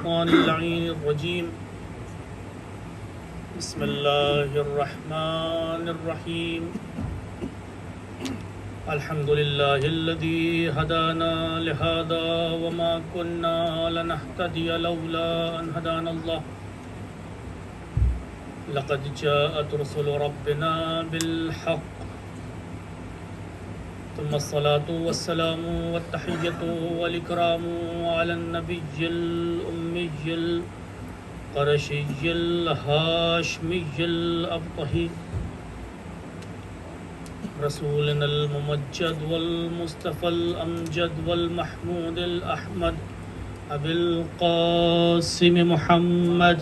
الشيطان اللعين الرجيم بسم الله الرحمن الرحيم الحمد لله الذي هدانا لهذا وما كنا لنهتدي لولا أن هدانا الله لقد جاءت رسل ربنا بالحق ثم الصلاة والسلام والتحية والإكرام على النبي الأمي القرشي الهاشمي الأبطحي رسولنا الممجد والمصطفى الأمجد والمحمود الأحمد أبي القاسم محمد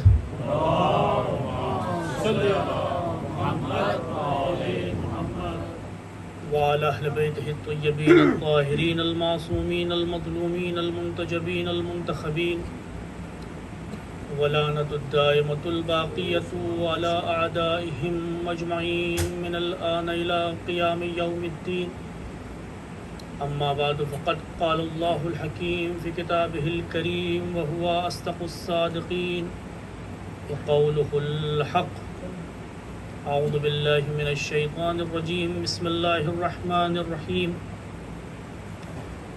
وعلى أهل بيته الطيبين الطاهرين المعصومين المظلومين المنتجبين المنتخبين ولعنة الدائمة الباقية على أعدائهم أجمعين من الآن إلى قيام يوم الدين أما بعد فقد قال الله الحكيم في كتابه الكريم وهو أصدق الصادقين وقوله الحق أعوذ بالله من الشيطان الرجيم بسم الله الرحمن الرحيم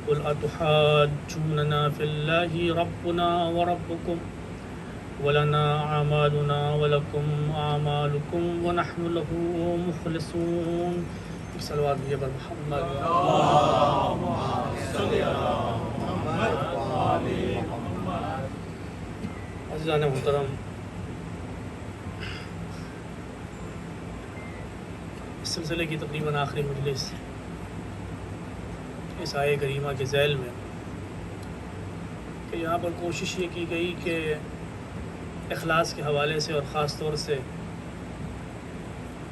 قل أتحاجوننا في الله ربنا وربكم ولنا أعمالنا ولكم أعمالكم ونحن له مخلصون صلوات بر محمد عزیزان محترم، اس سلسلے کی تقریباً آخری مجلس اس آیہ کریمہ کے ذیل میں کہ یہاں پر کوشش یہ کی گئی کہ اخلاص کے حوالے سے اور خاص طور سے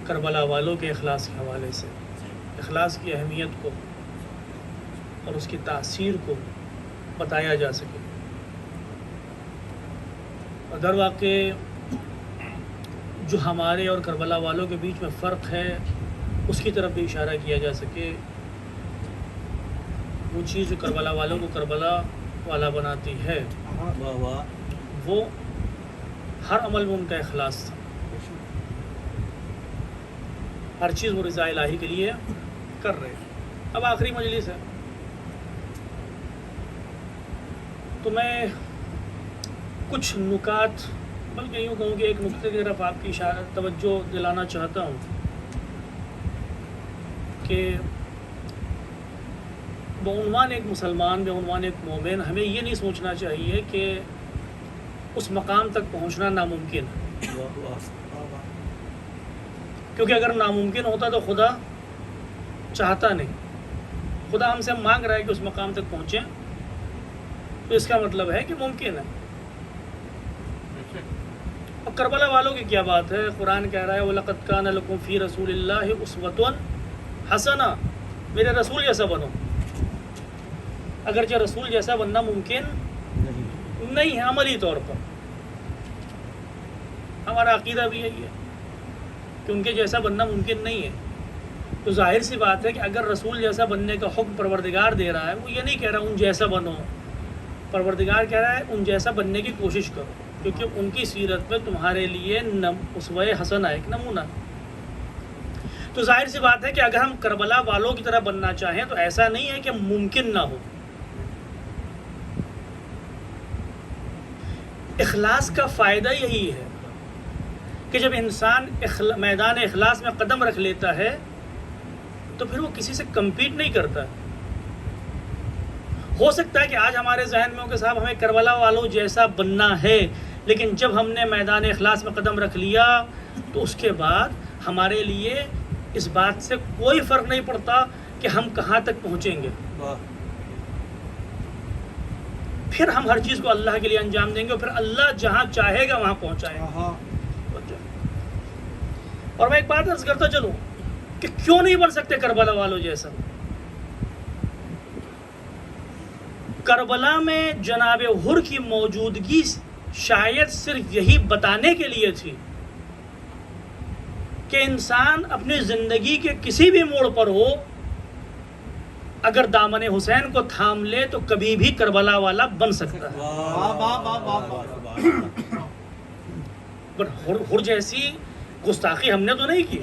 کربلا والوں کے اخلاص کے حوالے سے اخلاص کی اہمیت کو اور اس کی تاثیر کو بتایا جا سکے، اور در واقع جو ہمارے اور کربلا والوں کے بیچ میں فرق ہے اس کی طرف بھی اشارہ کیا جا سکے۔ وہ چیز جو کربلا والوں کو کربلا والا بناتی ہے وہ ہر عمل میں ان کا اخلاص تھا، ہر چیز وہ رضا الہی کے لیے کر رہے۔ اب آخری مجلس ہے تو میں کچھ نکات، بلکہ یوں کہوں کہ ایک نقطے کی طرف آپ کی توجہ دلانا چاہتا ہوں کہ بعنوان ایک مسلمان، بعنوان ایک مومن، ہمیں یہ نہیں سوچنا چاہیے کہ اس مقام تک پہنچنا ناممکن ہے، کیونکہ اگر ناممکن ہوتا تو خدا چاہتا نہیں۔ خدا ہم سے مانگ رہا ہے کہ اس مقام تک پہنچیں، تو اس کا مطلب ہے کہ ممکن ہے۔ اور کربلا والوں کی کیا بات ہے، قرآن کہہ رہا ہے وَلَقَدْ كَانَ لَكُمْ فِي رَسُولِ اللَّهِ أُسْوَةٌ حَسَنَةٌ، میرے رسول جیسا بنو۔ اگرچہ رسول جیسا بننا ممکن نہیں ہے عملی طور پر، ہمارا عقیدہ بھی یہی ہے کہ ان کے جیسا بننا ممکن نہیں ہے، تو ظاہر سی بات ہے کہ اگر رسول جیسا بننے کا حکم پروردگار دے رہا ہے، وہ یہ نہیں کہہ رہا ان جیسا بنو، پروردگار کہہ رہا ہے ان جیسا بننے کی کوشش کرو، کیونکہ ان کی سیرت میں تمہارے لیے اسوہ حسنہ ایک نمونہ۔ تو ظاہر سی بات ہے کہ اگر ہم کربلا والوں کی طرح بننا چاہیں تو ایسا نہیں ہے کہ ممکن نہ ہو۔ اخلاص کا فائدہ یہی ہے کہ جب انسان میدان اخلاص میں قدم رکھ لیتا ہے تو پھر وہ کسی سے کمپیٹ نہیں کرتا۔ ہو سکتا ہے کہ آج ہمارے ذہن میں ہو کہ صاحب ہمیں کربلا والوں جیسا بننا ہے، لیکن جب ہم نے میدان اخلاص میں قدم رکھ لیا تو اس کے بعد ہمارے لیے اس بات سے کوئی فرق نہیں پڑتا کہ ہم کہاں تک پہنچیں گے، پھر ہم ہر چیز کو اللہ کے لیے انجام دیں گے، اور پھر اللہ جہاں چاہے گا وہاں پہنچائے گا۔ اور میں ایک بات عرض کرتا چلوں کہ کیوں نہیں بن سکتے کربلا والوں جیسا؟ کربلا میں جناب حر کی موجودگی شاید صرف یہی بتانے کے لیے تھی کہ انسان اپنی زندگی کے کسی بھی موڑ پر ہو، اگر دامن حسین کو تھام لے تو کبھی بھی کربلا والا بن سکتا ہے۔ پر حر جیسی گستاخی ہم نے تو نہیں کی.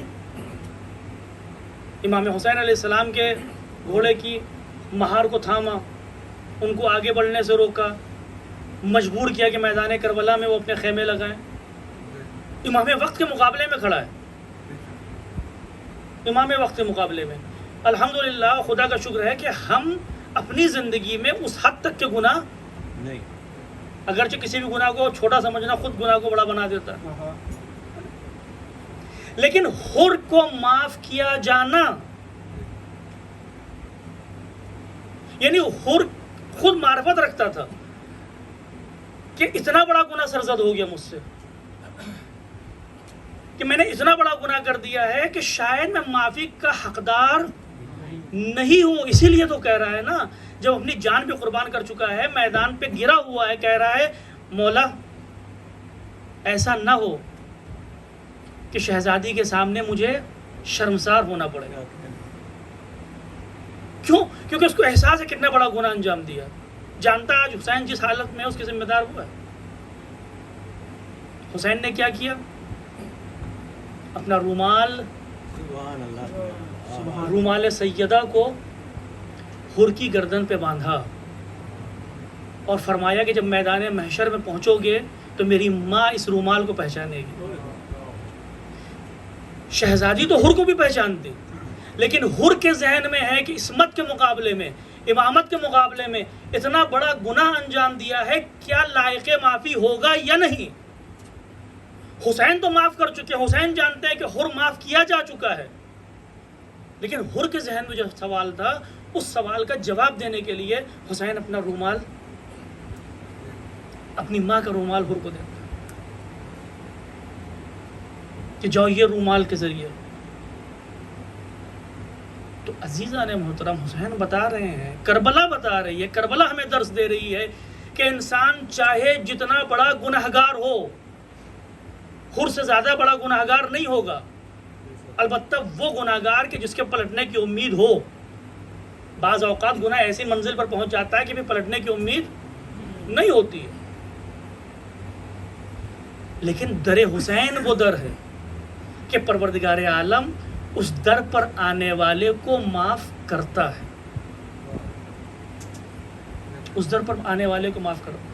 امام حسین علیہ السلام کے گھوڑے کی مہار کو تھاما، ان کو آگے بڑھنے سے روکا، مجبور کیا کہ میدان کربلا میں وہ اپنے خیمے لگائیں. امام وقت کے مقابلے میں کھڑا ہے، امام وقت کے مقابلے میں. الحمدللہ خدا کا شکر ہے کہ ہم اپنی زندگی میں اس حد تک کے گناہ نہیں، اگرچہ کسی بھی گناہ کو چھوٹا سمجھنا خود گناہ کو بڑا بنا دیتا ہے، لیکن حر کو معاف کیا جانا، یعنی حر خود معرفت رکھتا تھا کہ اتنا بڑا گناہ سرزد ہو گیا مجھ سے، کہ میں نے اتنا بڑا گناہ کر دیا ہے کہ شاید میں معافی کا حقدار نہیں ہوں. اسی لیے تو کہہ رہا ہے نا، جب اپنی جان بھی قربان کر چکا ہے، میدان پہ گرا ہوا ہے، کہہ رہا ہے مولا ایسا نہ ہو کہ شہزادی کے سامنے مجھے شرمسار ہونا پڑے گا. کیوں؟ کیونکہ اس کو احساس ہے کتنا بڑا گناہ انجام دیا. جانتا آج حسین جس حالت میں اس کے ذمہ دار ہوا ہے. حسین نے کیا کیا؟ اپنا رومال سیدہ کو حر کی گردن پہ باندھا اور فرمایا کہ جب میدان محشر میں پہنچو گے تو میری ماں اس رومال کو پہچانے گی. شہزادی تو حر کو بھی پہچانتی، لیکن حر کے ذہن میں ہے کہ عصمت کے مقابلے میں، امامت کے مقابلے میں اتنا بڑا گناہ انجام دیا ہے، کیا لائق معافی ہوگا یا نہیں. حسین تو معاف کر چکے، حسین جانتے ہیں کہ حر معاف کیا جا چکا ہے، لیکن حر کے ذہن میں جو سوال تھا، اس سوال کا جواب دینے کے لیے حسین اپنا رومال، اپنی ماں کا رومال حر کو دیتا کہ جاؤ یہ رومال کے ذریعے. تو عزیزان محترم، حسین بتا رہے ہیں، کربلا بتا رہی ہے، کربلا ہمیں درس دے رہی ہے کہ انسان چاہے جتنا بڑا گنہگار ہو، حر سے زیادہ بڑا گنہگار نہیں ہوگا. البتہ وہ گنہگار کہ جس کے پلٹنے کی امید ہو. بعض اوقات گناہ ایسی منزل پر پہنچ جاتا ہے کہ پھر پلٹنے کی امید نہیں ہوتی ہے، لیکن در حسین وہ در ہے کہ پروردگار عالم اس در پر آنے والے کو معاف کرتا ہے، اس در پر آنے والے کو معاف کرتا ہے.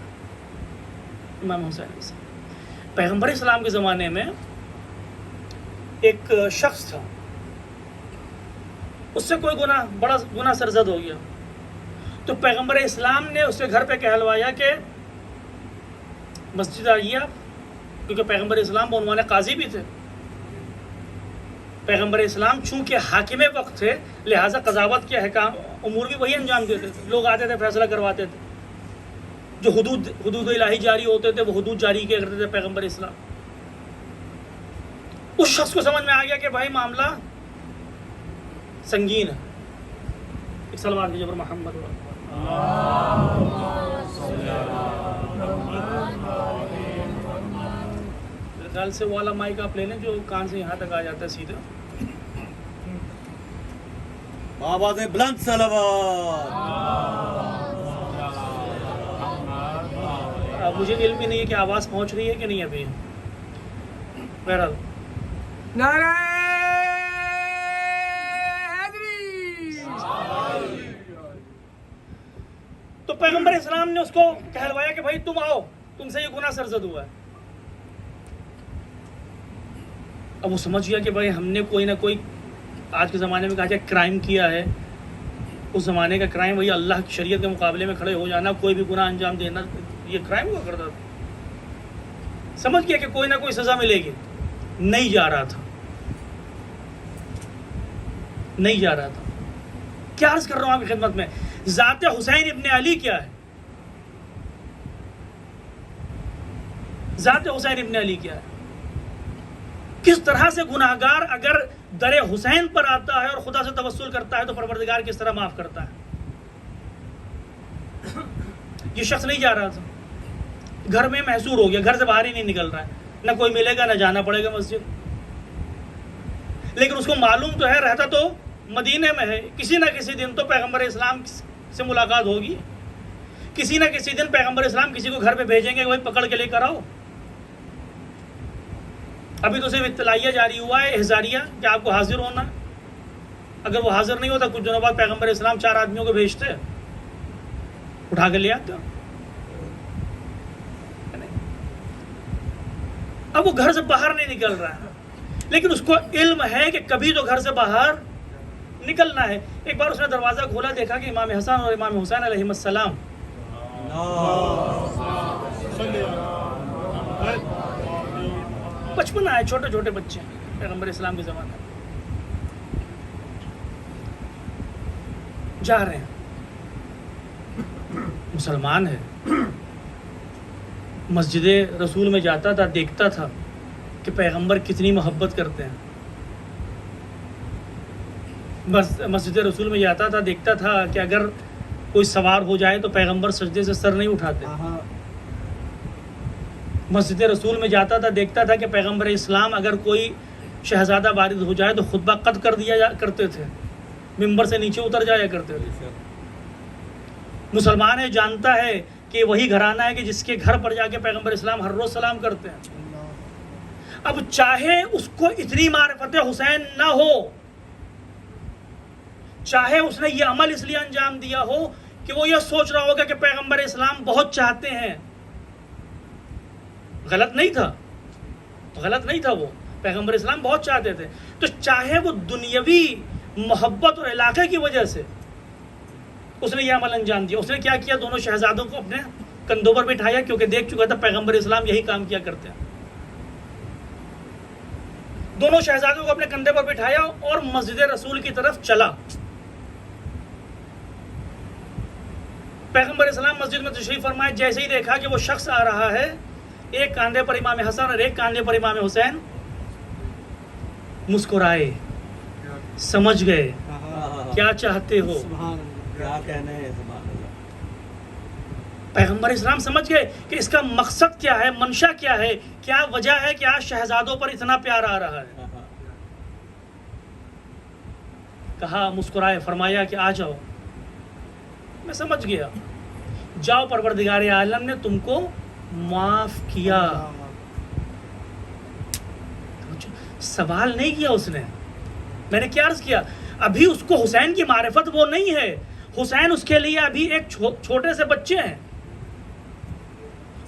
امام حسین علیہ السلام، پیغمبر اسلام کے زمانے میں ایک شخص تھا، اس سے کوئی بڑا گناہ سرزد ہو گیا، تو پیغمبر اسلام نے اس کے گھر پہ کہلوایا کہ مسجد آئیے آپ، کیونکہ پیغمبر اسلام بعنوان قاضی بھی تھے. پیغمبر اسلام چونکہ حاکم وقت تھے، لہٰذا قضاوت کے احکام امور بھی وہی انجام دیتے تھے. لوگ آتے تھے، فیصلہ کرواتے تھے، جو حدود الہی جاری ہوتے تھے وہ حدود جاری کیا کرتے تھے پیغمبر اسلام. اس شخص کو سمجھ میں آ گیا کہ بھائی معاملہ سنگین ہے. ایک سلوات کی جبر محمد میرے خیال سے والا مائک آپ لے لیں جو کان سے یہاں تک آ جاتا ہے سیدھا. آواز بلند صلوات. مجھے علم بھی نہیں ہے کہ آواز پہنچ رہی ہے کہ نہیں ابھی. بہرحال نعرہ حیدری. تو پیغمبر اسلام نے اس کو کہلوایا کہ بھائی تم آؤ، تم سے یہ گناہ سرزد ہوا ہے. اب وہ سمجھ گیا کہ بھائی ہم نے کوئی نہ کوئی آج کے زمانے میں کہا کہ کرائم کیا ہے. اس زمانے کا کرائم وہی اللہ کی شریعت کے مقابلے میں کھڑے ہو جانا، کوئی بھی گناہ انجام دینا، یہ کرائم ہوا کرتا تھا. سمجھ گیا کہ کوئی نہ کوئی سزا ملے گی. نہیں جا رہا تھا. کیا عرض کر رہا ہوں آپ کی خدمت میں، ذات حسین ابن علی کیا ہے، ذات حسین ابن علی کیا ہے. کس طرح سے گناہگار اگر در حسین پر آتا ہے اور خدا سے توسل کرتا ہے تو پروردگار کس طرح معاف کرتا ہے. یہ شخص نہیں جا رہا تھا، گھر میں محصور ہو گیا، گھر سے باہر ہی نہیں نکل رہا ہے، نہ کوئی ملے گا نہ جانا پڑے گا مسجد. لیکن اس کو معلوم تو ہے، رہتا تو مدینے میں ہے، کسی نہ کسی دن تو پیغمبر اسلام سے ملاقات ہوگی. کسی نہ کسی دن پیغمبر اسلام کسی کو گھر پہ بھیجیں گے کہ بھائی پکڑ کے لے کر آؤ. ابھی تو صرف اطلاعیہ جاری ہوا ہے احزاریہ کہ آپ کو حاضر ہونا. اگر وہ حاضر نہیں ہوتا کچھ دنوں بعد پیغمبر اسلام 4 آدمیوں کو بھیجتے, اٹھا کے لے آتے. اب وہ گھر سے باہر نہیں نکل رہا ہے, لیکن اس کو علم ہے کہ کبھی تو گھر سے باہر نکلنا ہے. ایک بار اس نے دروازہ کھولا, دیکھا کہ امام حسن اور امام حسین علیہ السلام بچپن آئے, چھوٹے چھوٹے بچے پیغمبر اسلام کے زمانے میں جا رہے ہیں. مسلمان ہے, مسجد رسول میں جاتا تھا, دیکھتا تھا کہ پیغمبر کتنی محبت کرتے ہیں. مسجد رسول میں جاتا تھا, دیکھتا تھا کہ اگر کوئی سوار ہو جائے تو پیغمبر سجدے سے سر نہیں اٹھاتے. مسجد رسول میں جاتا تھا, دیکھتا تھا کہ پیغمبر اسلام اگر کوئی شہزادہ وارد ہو جائے تو خطبہ قط کر دیا کرتے تھے, ممبر سے نیچے اتر جایا کرتے تھے. مسلمان ہے, جانتا ہے کہ وہی گھرانہ ہے کہ جس کے گھر پر جا کے پیغمبر اسلام ہر روز سلام کرتے ہیں. اب چاہے اس کو اتنی معرفت حسین نہ ہو, چاہے اس نے یہ عمل اس لیے انجام دیا ہو کہ وہ یہ سوچ رہا ہوگا کہ پیغمبر اسلام بہت چاہتے ہیں, غلط نہیں تھا, وہ پیغمبر اسلام بہت چاہتے تھے. تو چاہے وہ دنیاوی محبت اور علاقے کی وجہ سے اس نے یہ عمل انجام دیا. اس نے کیا کیا, دونوں شہزادوں کو اپنے کندھوں پر بٹھایا, کیونکہ دیکھ چکا تھا پیغمبر اسلام یہی کام کیا کرتے ہیں. دونوں شہزادوں کو اپنے کندھے پر بٹھایا اور مسجد رسول کی طرف چلا. پیغمبر اسلام مسجد میں تشریف فرمائے, جیسے ہی دیکھا کہ وہ شخص آ رہا ہے, ایک کاندھے پر امام حسن اور ایک کاندھے پر امام حسین, مسکرائے, سمجھ گئے کیا چاہتے ہو. کیا کہنے ہیں. پیغمبر اسلام سمجھ گئے کہ اس کا مقصد کیا ہے, منشا کیا ہے, کیا وجہ ہے کہ آج شہزادوں پر اتنا پیار آ رہا ہے. کہا, مسکرائے, فرمایا کہ آ جاؤ. میں سمجھ گیا, جاؤ, پروردگار عالم نے تم کو معاف کیا. سوال نہیں کیا اس نے. میں نے کیا عرض کیا, ابھی اس کو حسین کی معرفت وہ نہیں ہے. حسین اس کے لیے ابھی ایک چھوٹے سے بچے ہیں.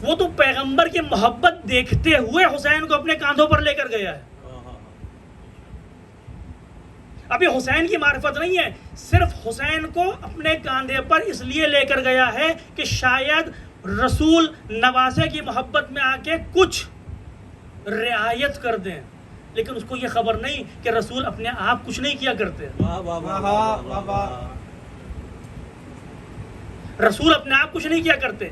وہ تو پیغمبر کی محبت دیکھتے ہوئے حسین کو اپنے کاندھوں پر لے کر گیا ہے. ابھی حسین کی معرفت نہیں ہے, صرف حسین کو اپنے کاندھے پر اس لیے لے کر گیا ہے کہ شاید رسول نواسے کی محبت میں آ کے کچھ رعایت کر دیں. لیکن اس کو یہ خبر نہیں کہ رسول اپنے آپ کچھ نہیں کیا کرتے. رسول اپنے آپ کچھ نہیں کیا کرتے.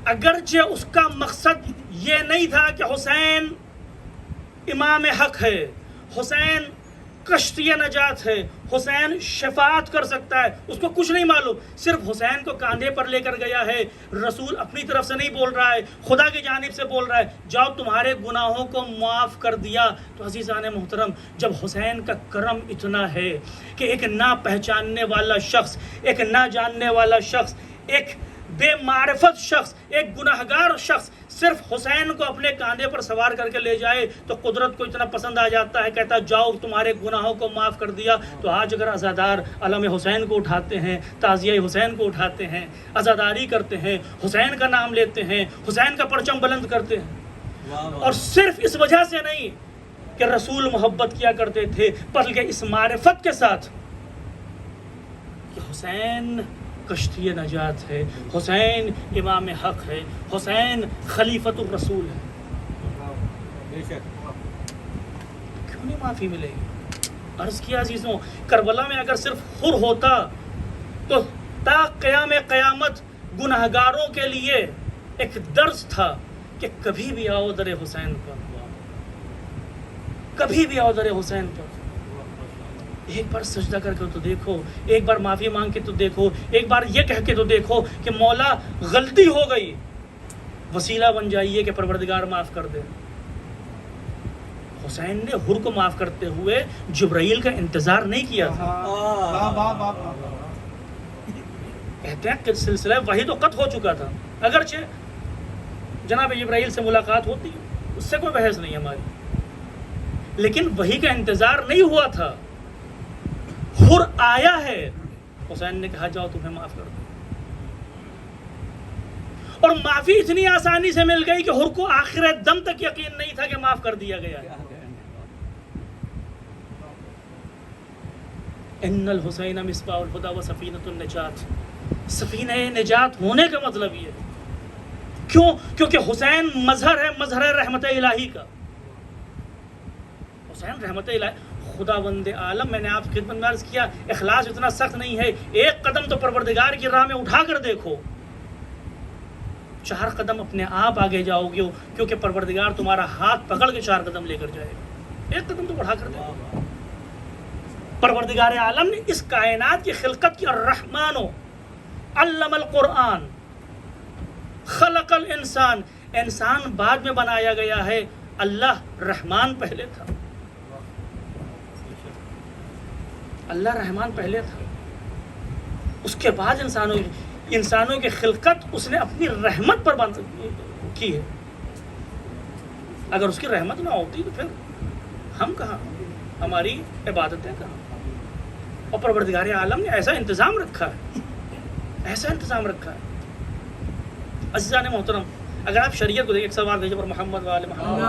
اگرچہ اس کا مقصد یہ نہیں تھا کہ حسین امام حق ہے, حسین کشتی نجات ہے, حسین شفاعت کر سکتا ہے, اس کو کچھ نہیں معلوم. صرف حسین کو کاندھے پر لے کر گیا ہے. رسول اپنی طرف سے نہیں بول رہا ہے, خدا کی جانب سے بول رہا ہے, جاؤ تمہارے گناہوں کو معاف کر دیا. تو عزیزان محترم, جب حسین کا کرم اتنا ہے کہ ایک نہ پہچاننے والا شخص, ایک نہ جاننے والا شخص, ایک بے معرفت شخص, ایک گناہگار شخص صرف حسین کو اپنے کاندھے پر سوار کر کے لے جائے تو قدرت کو اتنا پسند آ جاتا ہے, کہتا جاؤ تمہارے گناہوں کو معاف کر دیا. تو آج اگر عزادار علم حسین کو اٹھاتے ہیں, تعزیہ حسین کو اٹھاتے ہیں, عزاداری کرتے ہیں, حسین کا نام لیتے ہیں, حسین کا پرچم بلند کرتے ہیں, اور صرف اس وجہ سے نہیں کہ رسول محبت کیا کرتے تھے, بلکہ اس معرفت کے ساتھ کہ حسین کشتی نجات ہے, حسین امام حق ہے, حسین خلیفۃ الرسول ہے. کیوں نہیں معافی ملے گی؟ عرض کیا عزیزوں, کربلا میں اگر صرف حر ہوتا تو تا قیام قیامت گناہگاروں کے لیے ایک درس تھا کہ کبھی بھی آؤ در حسین پر, کبھی بھی آؤ در حسین پر. ایک بار سجدہ کر کے تو دیکھو, ایک بار معافی مانگ کے تو دیکھو, ایک بار یہ کہہ کے تو دیکھو کہ مولا غلطی ہو گئی, وسیلہ بن جائیے کہ پروردگار معاف کر دے. حسین نے حر کو معاف کرتے ہوئے جبرائیل کا انتظار نہیں کیا تھا. کہتے ہیں کہ سلسلہ وحی تو قطع ہو چکا تھا، اگرچہ جناب جبرائیل سے ملاقات ہوتی، اس سے کوئی بحث نہیں ہماری، لیکن وحی کا انتظار نہیں ہوا تھا. حر آیا ہے، حسین نے کہا جاؤ تمہیں معاف کر دو، اور معافی اتنی آسانی سے مل گئی کہ حر کو آخر دم تک یقین نہیں تھا کہ معاف کر دیا گیا ہے. ان الحسین مصباح الہدی و سفینۃ النجات، سفینہ نجات ہونے کا مطلب یہ ہے. کیوں؟ کیونکہ حسین مظہر ہے، مظہر رحمت الہی کا. حسین رحمت الہی، خدا بند عالم، میں نے آپ کی خدمت میں عرض کیا اخلاص اتنا سخت نہیں ہے. ایک قدم تو پروردگار کی راہ میں اٹھا کر دیکھو، 4 قدم اپنے آپ آگے جاؤ گے، کیونکہ پروردگار تمہارا ہاتھ پکڑ کے 4 قدم لے کر جائے گا. ایک قدم تو بڑھا کر دیکھو. پروردگار عالم نے اس کائنات کی خلقت کی، الرحمن علم القرآن خلق الانسان، انسان بعد میں بنایا گیا ہے، اللہ رحمان پہلے تھا. اللہ رحمان پہلے تھا، اس کے بعد انسانوں کی خلقت اس نے اپنی رحمت پر کی ہے. اگر اس کی رحمت نہ ہوتی تو پھر ہم کہاں، ہماری عبادتیں کہاں. اور پروردگار عالم نے ایسا انتظام رکھا ہے، ایسا انتظام رکھا ہے. عزیزان محترم، اگر آپ شریعت کو دیکھیں، ایک سوال بھیجے پر محمد وآل محمد.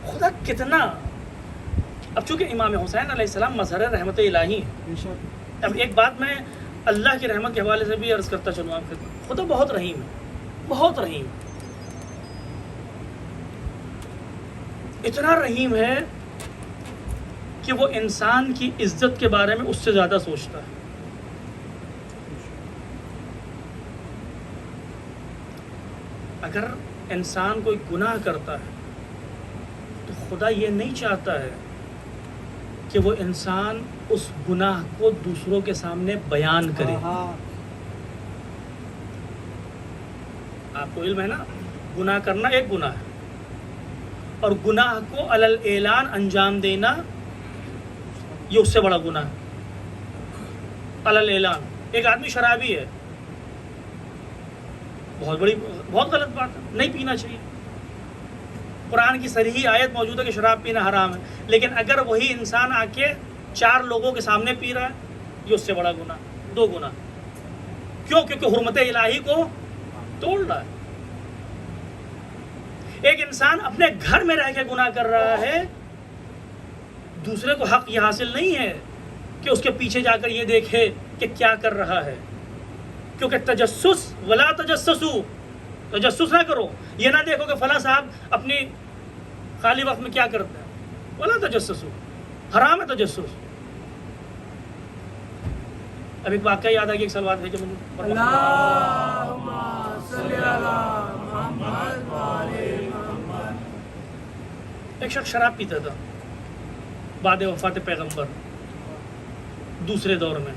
خدا کتنا، اب چونکہ امام حسین علیہ السلام مظہر رحمت الہی ہیں. اب ایک بات میں اللہ کی رحمت کے حوالے سے بھی عرض کرتا چلوں آپ کو، خدا بہت رحیم ہے، بہت رحیم. اتنا رحیم ہے کہ وہ انسان کی عزت کے بارے میں اس سے زیادہ سوچتا ہے. اگر انسان کوئی گناہ کرتا ہے تو خدا یہ نہیں چاہتا ہے کہ وہ انسان اس گناہ کو دوسروں کے سامنے بیان کرے. آپ کو علم ہے نا، گناہ کرنا ایک گناہ ہے، اور گناہ کو علی الاعلان انجام دینا یہ اس سے بڑا گناہ ہے. علی الاعلان، ایک آدمی شرابی ہے، بہت غلط بات ہے، نہیں پینا چاہیے. قرآن کی صریح آیت موجود ہے کہ شراب پینا حرام ہے، لیکن اگر وہی انسان آ کے 4 لوگوں کے سامنے پی رہا ہے یہ اس سے بڑا گناہ، 2 گناہ. کیوں؟ کیونکہ حرمت الہی کو توڑ رہا ہے. ایک انسان اپنے گھر میں رہ کے گناہ کر رہا ہے، دوسرے کو حق یہ حاصل نہیں ہے کہ اس کے پیچھے جا کر یہ دیکھے کہ کیا کر رہا ہے. کیونکہ تجسس، ولا تجسسو، تجسس نہ کرو. یہ نہ دیکھو کہ فلاں صاحب اپنی خالی وقت میں کیا کرتا ہے، ولا تجسسو، حرام ہے تجسس. اب ایک واقعہ یاد آ گیا، ایک سال بعد ہے جب ایک شخص شراب پیتا تھا بعد وفات پیغمبر دوسرے دور میں،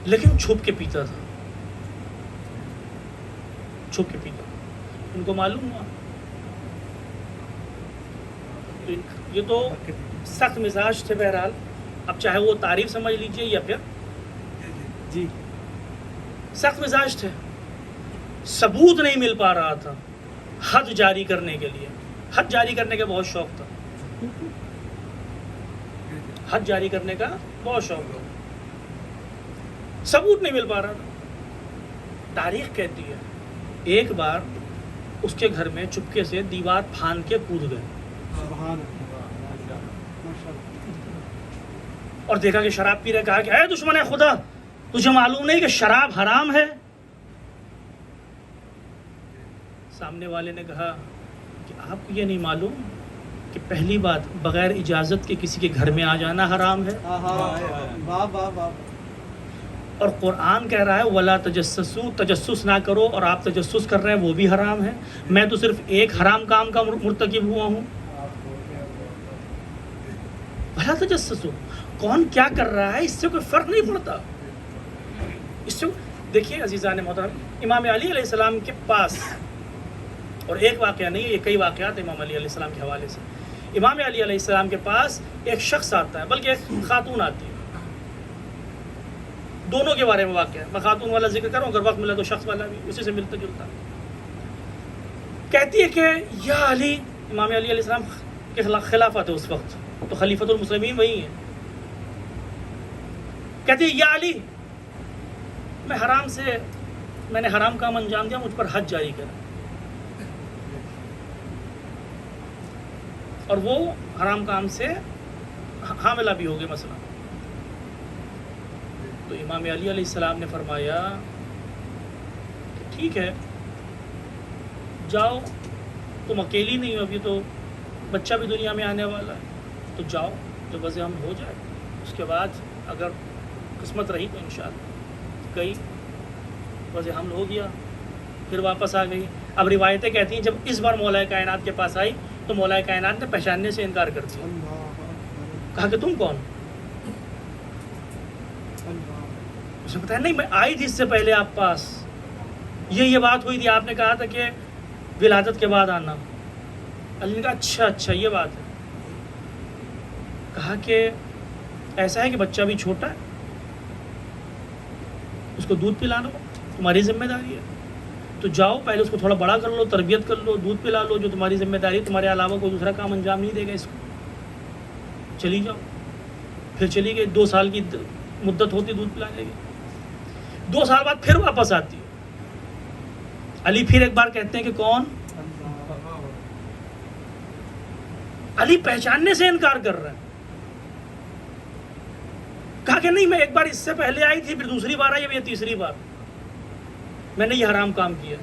لیکن چھپ کے پیتا تھا، چھپ کے پیتا. ان کو معلوم ہوا، یہ تو سخت مزاج تھے. بہرحال اب چاہے وہ تعریف سمجھ لیجئے یا پھر جی سخت مزاج تھے. ثبوت نہیں مل پا رہا تھا حد جاری کرنے کے لیے. حد جاری کرنے کا بہت شوق تھا، حد جاری کرنے کا بہت شوق تھا، ثبوت نہیں مل پا رہا تھا. تاریخ کہتی ہے ایک بار اس کے گھر میں چپکے سے دیوار پھاند کے کود گئے اور دیکھا کہ شراب پی رہے. کہا کہ اے دشمن خدا، تجھے معلوم نہیں کہ شراب حرام ہے؟ سامنے والے نے کہا کہ آپ کو یہ نہیں معلوم کہ پہلی بات بغیر اجازت کے کسی کے گھر میں آ جانا حرام ہے، اور قرآن کہہ رہا ہے ولا تجسسو، تجسس نہ کرو، اور آپ تجسس کر رہے ہیں وہ بھی حرام ہے. میں تو صرف ایک حرام کام کا مرتکب ہوا ہوں. ولا تجسسو، کون کیا کر رہا ہے اس سے کوئی فرق نہیں پڑتا. اس سے دیکھیے عزیزان محترم، امام علی علیہ السلام کے پاس اور ایک واقعہ نہیں ہے، یہ کئی واقعات امام علی علیہ السلام کے حوالے سے. امام علی علیہ السلام کے پاس ایک شخص آتا ہے، بلکہ ایک خاتون آتی ہے. دونوں کے بارے میں واقعہ ہے. میں خاتون والا ذکر کروں، اگر وقت ملا تو شخص والا بھی اسی سے ملتا جلتا. کہتی ہے کہ یا علی، امام علی علیہ السلام کے خلافت ہے اس وقت، تو خلیفۃ المسلمین وہی ہیں. کہتی ہے یا علی، میں نے حرام کام انجام دیا، مجھ پر حد جاری کرا. اور وہ حرام کام سے حاملہ بھی ہو گئے مثلا. تو امام علی علیہ السلام نے فرمایا کہ ٹھیک ہے، جاؤ، تم اکیلی نہیں ہو، ابھی تو بچہ بھی دنیا میں آنے والا ہے، تو جاؤ، جب وضع حمل ہو جائے اس کے بعد اگر قسمت رہی تو انشاءاللہ. گئی، وضع حمل ہو گیا، پھر واپس آ گئی. اب روایتیں کہتی ہیں جب اس بار مولا کائنات کے پاس آئی تو مولا کائنات نے پہچاننے سے انکار کر دیا. کہا کہ تم کون؟ اسے بتایا نہیں، میں آئی تھی اس سے پہلے آپ پاس، یہ بات ہوئی تھی، آپ نے کہا تھا کہ ولادت کے بعد آنا. علی نے کہا اچھا یہ بات ہے. کہا کہ ایسا ہے کہ بچہ بھی چھوٹا ہے، اس کو دودھ پلانا تمہاری ذمہ داری ہے، تو جاؤ پہلے اس کو تھوڑا بڑا کر لو، تربیت کر لو، دودھ پلا لو، جو تمہاری ذمہ داری ہے، تمہارے علاوہ کوئی دوسرا کام انجام نہیں دے گا اس کو. چلی جاؤ. پھر چلی گئی. 2 سال کی مدت ہوتی دودھ پلانے کی. 2 سال بعد پھر واپس آتی ہے. علی پھر ایک بار کہتے ہیں کہ کون؟ علی پہچاننے سے انکار کر رہا ہے. کہا کہ نہیں، میں ایک بار اس سے پہلے آئی تھی، پھر دوسری بار آئی، اب یہ تیسری بار میں نے یہ حرام کام کیا.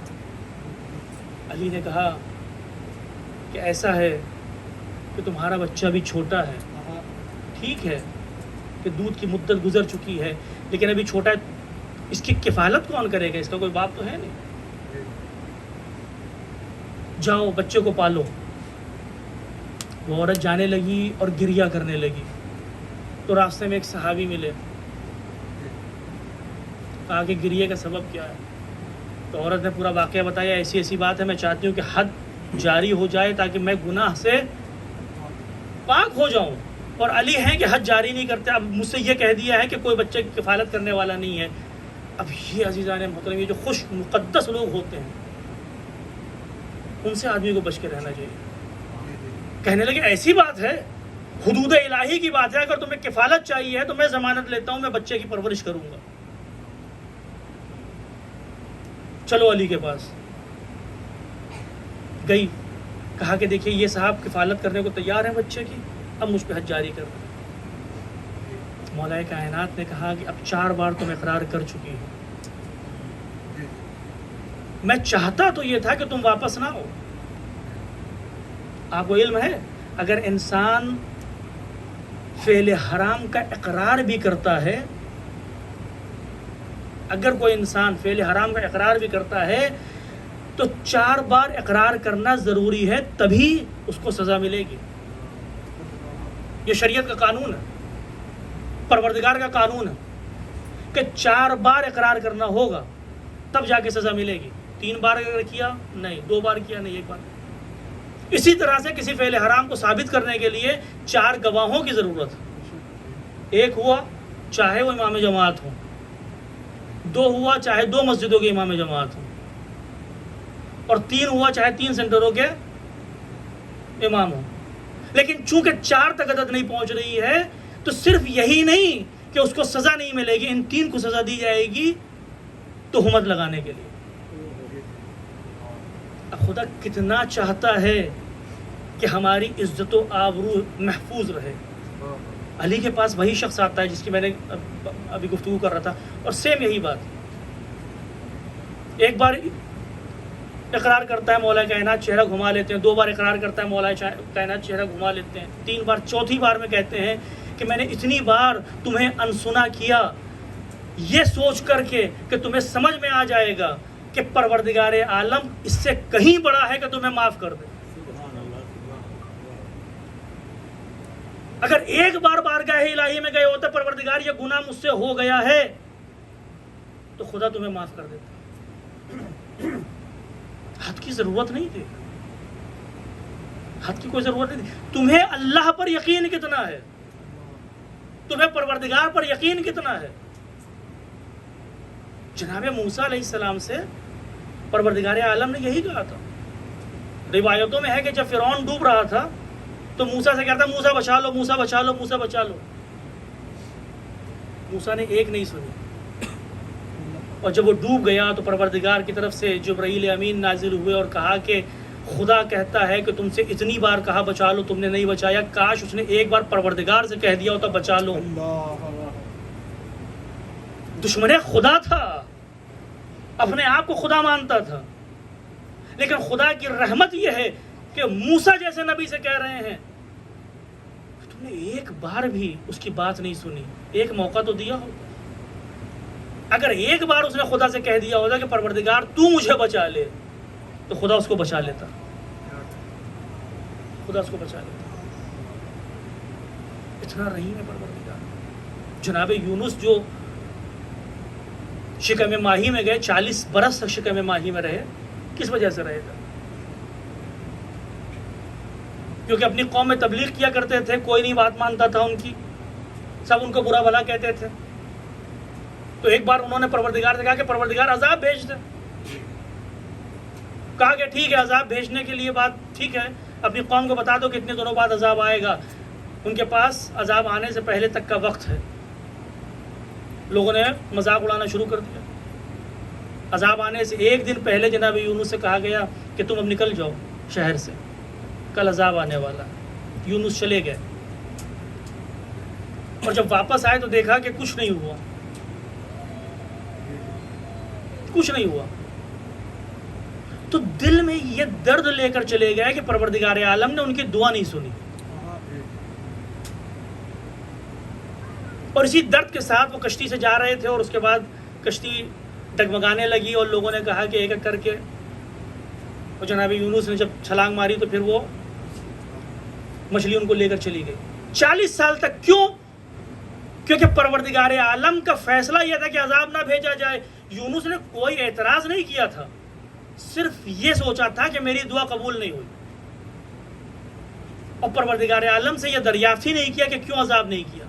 علی نے کہا کہ ایسا ہے کہ تمہارا بچہ بھی چھوٹا ہے، ٹھیک ہے کہ دودھ کی مدت گزر چکی ہے، لیکن ابھی چھوٹا ہے، اس کی کفالت کون کرے گا؟ اس کا کوئی باپ تو ہے نہیں. جاؤ بچے کو پالو. وہ عورت جانے لگی اور گریہ کرنے لگی. تو راستے میں ایک صحابی ملے. کہا کہ گریہ کا سبب کیا ہے؟ تو عورت نے پورا واقعہ بتایا. ایسی بات ہے، میں چاہتی ہوں کہ حد جاری ہو جائے تاکہ میں گناہ سے پاک ہو جاؤں. اور علی ہیں کہ حد جاری نہیں کرتے. اب مجھ سے یہ کہہ دیا ہے کہ کوئی بچے کی کفالت کرنے والا نہیں ہے. اب یہ عزیزان محترم، یہ جو خوش مقدس لوگ ہوتے ہیں، ان سے آدمی کو بچ کے رہنا چاہیے. کہنے لگے ایسی بات ہے، حدود الہی کی بات ہے، اگر تمہیں کفالت چاہیے تو میں ضمانت لیتا ہوں، میں بچے کی پرورش کروں گا. چلو علی کے پاس گئی. کہا کہ دیکھیے یہ صاحب کفالت کرنے کو تیار ہیں بچے کی، اب مجھ پہ حد جاری کر دیں. مولا کائنات نے کہا کہ اب 4 بار تم اقرار کر چکی ہو، میں چاہتا تو یہ تھا کہ تم واپس نہ ہو. آپ کو علم ہے اگر انسان فعل حرام کا اقرار بھی کرتا ہے، اگر کوئی انسان فعل حرام کا اقرار بھی کرتا ہے تو 4 بار اقرار کرنا ضروری ہے، تبھی اس کو سزا ملے گی. یہ شریعت کا قانون ہے، پروردگار کا قانون ہے کہ 4 بار اقرار کرنا ہوگا تب جا کے سزا ملے گی. 3 بار اگر کیا نہیں، 2 بار کیا نہیں، 1 بار. اسی طرح سے کسی فعل حرام کو ثابت کرنے کے لیے 4 گواہوں کی ضرورت ہے. 1 ہوا چاہے وہ امام جماعت ہو، 2 ہوا چاہے 2 مسجدوں کے امام جماعت ہوں، اور 3 ہوا چاہے 3 سینٹروں کے امام ہوں. لیکن چونکہ 4 تک عدد نہیں پہنچ رہی ہے تو صرف یہی نہیں کہ اس کو سزا نہیں ملے گی، ان 3 کو سزا دی جائے گی تہمت لگانے کے لیے. اب خدا کتنا چاہتا ہے کہ ہماری عزت و آبرو محفوظ رہے. علی کے پاس وہی شخص آتا ہے جس کی میں نے ابھی گفتگو کر رہا تھا، اور سیم یہی بات. ایک بار اقرار کرتا ہے مولا کائنات، چہرہ گھما لیتے ہیں. 2 بار اقرار کرتا ہے مولا کائنات، چہرہ گھما لیتے ہیں. 3 بار، چوتھی بار میں کہتے ہیں کہ میں نے اتنی بار تمہیں انسنا کیا یہ سوچ کر کے کہ تمہیں سمجھ میں آ جائے گا کہ پروردگار عالم اس سے کہیں بڑا ہے کہ تمہیں معاف کر دے. اگر ایک بار بارگاہ الہی میں گئے ہوتے پروردگار یہ گناہ مجھ سے ہو گیا ہے تو خدا تمہیں معاف کر دیتا. حد کی ضرورت نہیں تھی، حد کی کوئی ضرورت نہیں تھی. تمہیں اللہ پر یقین کتنا ہے، تمہیں پروردگار پر یقین کتنا ہے. جناب موسیٰ علیہ السلام سے پروردگار عالم نے یہی کہا تھا. روایتوں میں ہے کہ جب فرعون ڈوب رہا تھا تو موسیٰ سے کہتا موسیٰ بچا لو، موسیٰ بچا لو، موسیٰ بچا لو. موسیٰ نے ایک نہیں سنی، اور جب وہ ڈوب گیا تو پروردگار کی طرف سے جبرائیل امین نازل ہوئے اور کہا کہ خدا کہتا ہے کہ تم سے اتنی بار کہا بچا لو، تم نے نہیں بچایا. کاش اس نے ایک بار پروردگار سے کہہ دیا ہوتا بچا لو. دشمن خدا تھا، اپنے آپ کو خدا مانتا تھا، لیکن خدا کی رحمت یہ ہے کہ موسیٰ جیسے نبی سے کہہ رہے ہیں تم نے ایک بار بھی اس کی بات نہیں سنی. ایک موقع تو دیا ہوتا. اگر ایک بار اس نے خدا سے کہہ دیا ہوتا کہ پروردگار تو مجھے بچا لے، تو خدا اس کو بچا لیتا، خدا اس کو بچا لیتا. اتنا رحیم ہے پروردگار. جناب یونس جو شکم ماہی میں گئے، 40 برس تک شکم ماہی میں رہے، کس وجہ سے رہے تھے؟ کیونکہ اپنی قوم میں تبلیغ کیا کرتے تھے، کوئی نہیں بات مانتا تھا ان کی، سب ان کو برا بھلا کہتے تھے. تو ایک بار انہوں نے پروردگار سے کہا کہ پروردگار عذاب بھیج دے. کہا کہ ٹھیک ہے، عذاب بھیجنے کے لیے بات ٹھیک ہے، اپنی قوم کو بتا دو کہ اتنے دنوں بعد عذاب آئے گا. ان کے پاس عذاب آنے سے پہلے تک کا وقت ہے. لوگوں نے مذاق اڑانا شروع کر دیا. عذاب آنے سے ایک دن پہلے جناب یونس سے کہا گیا کہ تم اب نکل جاؤ شہر سے، کل عذاب آنے والا. یونس چلے گئے، اور جب واپس آئے تو دیکھا کہ کچھ نہیں ہوا، کچھ نہیں ہوا. تو دل میں یہ درد لے کر چلے گئے کہ پروردگار عالم نے ان کی دعا نہیں سنی. اور اسی درد کے ساتھ وہ کشتی سے جا رہے تھے، اور اس کے بعد کشتی ڈگمگانے لگی، اور لوگوں نے کہا کہ ایک ایک کر کے. اور جناب یونس نے جب چھلانگ ماری تو پھر وہ مچھلی ان کو لے کر چلی گئی. 40 سال تک. کیوں؟ کیونکہ پروردگار عالم کا فیصلہ یہ تھا کہ عذاب نہ بھیجا جائے. یونس نے کوئی اعتراض نہیں کیا تھا، صرف یہ سوچا تھا کہ میری دعا قبول نہیں ہوئی. اور پروردگار عالم سے یہ دریافت ہی نہیں کیا کہ کیوں عذاب نہیں کیا.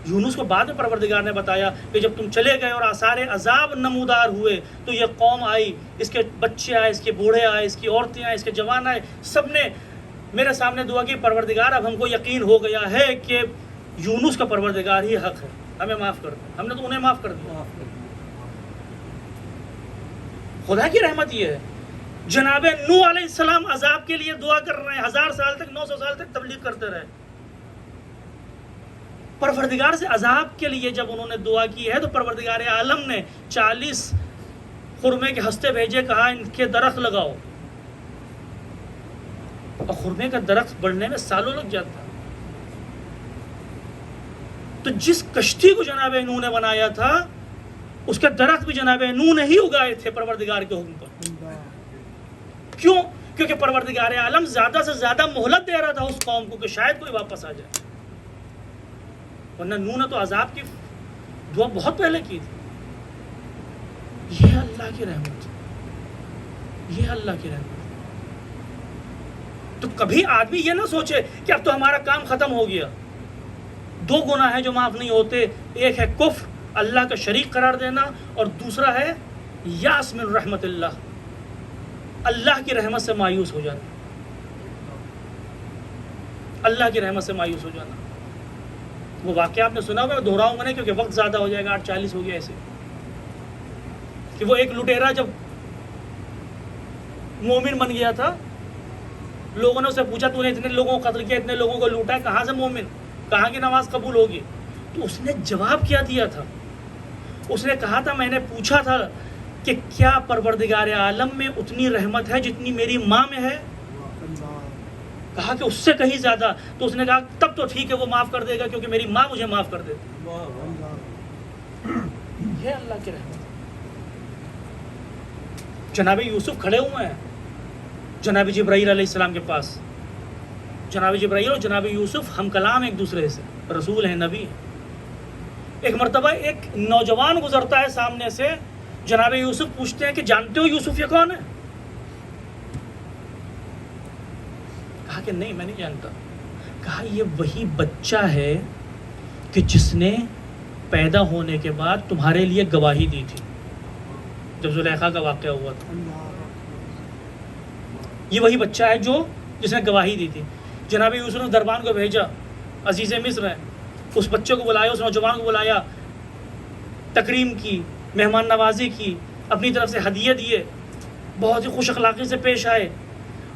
یونس کو بعد میں پروردگار نے بتایا کہ جب تم چلے گئے اور آثار عذاب نمودار ہوئے تو یہ قوم آئی، اس کے بچے آئے، اس کے بوڑھے آئے، اس کی عورتیں آئے، اس کے جوان آئے، سب نے میرے سامنے دعا کی پروردگار اب ہم کو یقین ہو گیا ہے کہ یونس کا پروردگار ہی حق ہے، ہمیں معاف کر دیں. ہم نے تو انہیں معاف کر دیا. خدا کی رحمت یہ ہے. جناب نوح علیہ السلام عذاب کے لیے دعا کر رہے ہیں، 1000 سال تک، 900 سال تک تبلیغ کرتے رہے. پروردگار سے عذاب کے لیے جب انہوں نے دعا کی ہے تو پروردگار عالم نے 40 خرمے کے ہستے بھیجے، کہا ان کے درخت لگاؤ. اور خرمے کا درخت بڑھنے میں سالوں لگ جاتا. تو جس کشتی کو جناب نوح نے بنایا تھا اس کے درخت بھی جناب نوح نے ہی اگائے تھے پروردگار کے حکم پر. کیوں؟ کیونکہ پروردگار عالم زیادہ سے زیادہ مہلت دے رہا تھا اس قوم کو کہ شاید کوئی واپس آ جائے. ورنہ نوح نے تو عذاب کی دعا بہت پہلے کی تھی. یہ اللہ کی رحمت، یہ اللہ کی رحمت. تو کبھی آدمی یہ نہ سوچے کہ اب تو ہمارا کام ختم ہو گیا. 2 گناہ ہیں جو معاف نہیں ہوتے. ایک ہے کفر، اللہ کا شریک قرار دینا، اور دوسرا ہے یاس من رحمت اللہ، اللہ کی رحمت سے مایوس ہو جانا. اللہ کی رحمت سے مایوس ہو جانا. وہ واقعہ آپ نے سنا ہوگا، میں دہراؤں گا نہیں کیونکہ وقت زیادہ ہو جائے گا. 8:40 ہو گیا ایسے کہ وہ ایک لٹیرا جب مومن بن گیا تھا، لوگوں نے اسے پوچھا تو نے اتنے لوگوں کو قتل کیا، اتنے لوگوں کو لوٹا ہے، کہاں سے مومن، کہاں کی نماز قبول ہوگی؟ تو اس نے جواب کیا دیا تھا. اس نے کہا تھا میں نے پوچھا تھا کہ کیا پروردگار عالم میں اتنی رحمت ہے جتنی میری ماں میں ہے؟ کہا کہ اس سے کہیں زیادہ. تو اس نے کہا تب تو ٹھیک ہے، وہ معاف کر دے گا کیونکہ میری ماں مجھے معاف کر دیتی. یہ اللہ کی رحمت. جناب یوسف کھڑے ہوئے ہیں جناب جبرائیل علیہ السلام کے پاس. جناب جبرائیل اور جناب یوسف ہم کلام ایک دوسرے سے، رسول ہیں، نبی ہیں. ایک مرتبہ ایک نوجوان گزرتا ہے سامنے سے جناب یوسف پوچھتے ہیں کہ جانتے ہو یوسف یہ کون ہے؟ کہا کہ نہیں میں نہیں جانتا. کہا یہ وہی بچہ ہے کہ جس نے پیدا ہونے کے بعد تمہارے لیے گواہی دی تھی جب زلیخا کا واقعہ ہوا تھا. یہ وہی بچہ ہے جس نے گواہی دی تھی. جناب یوسف نے دربان کو بھیجا، عزیز مصر ہے، اس بچے کو بلایا، اس نوجوان کو بلایا، تکریم کی، مہمان نوازی کی، اپنی طرف سے ہدیے دیے، بہت ہی خوش اخلاقی سے پیش آئے.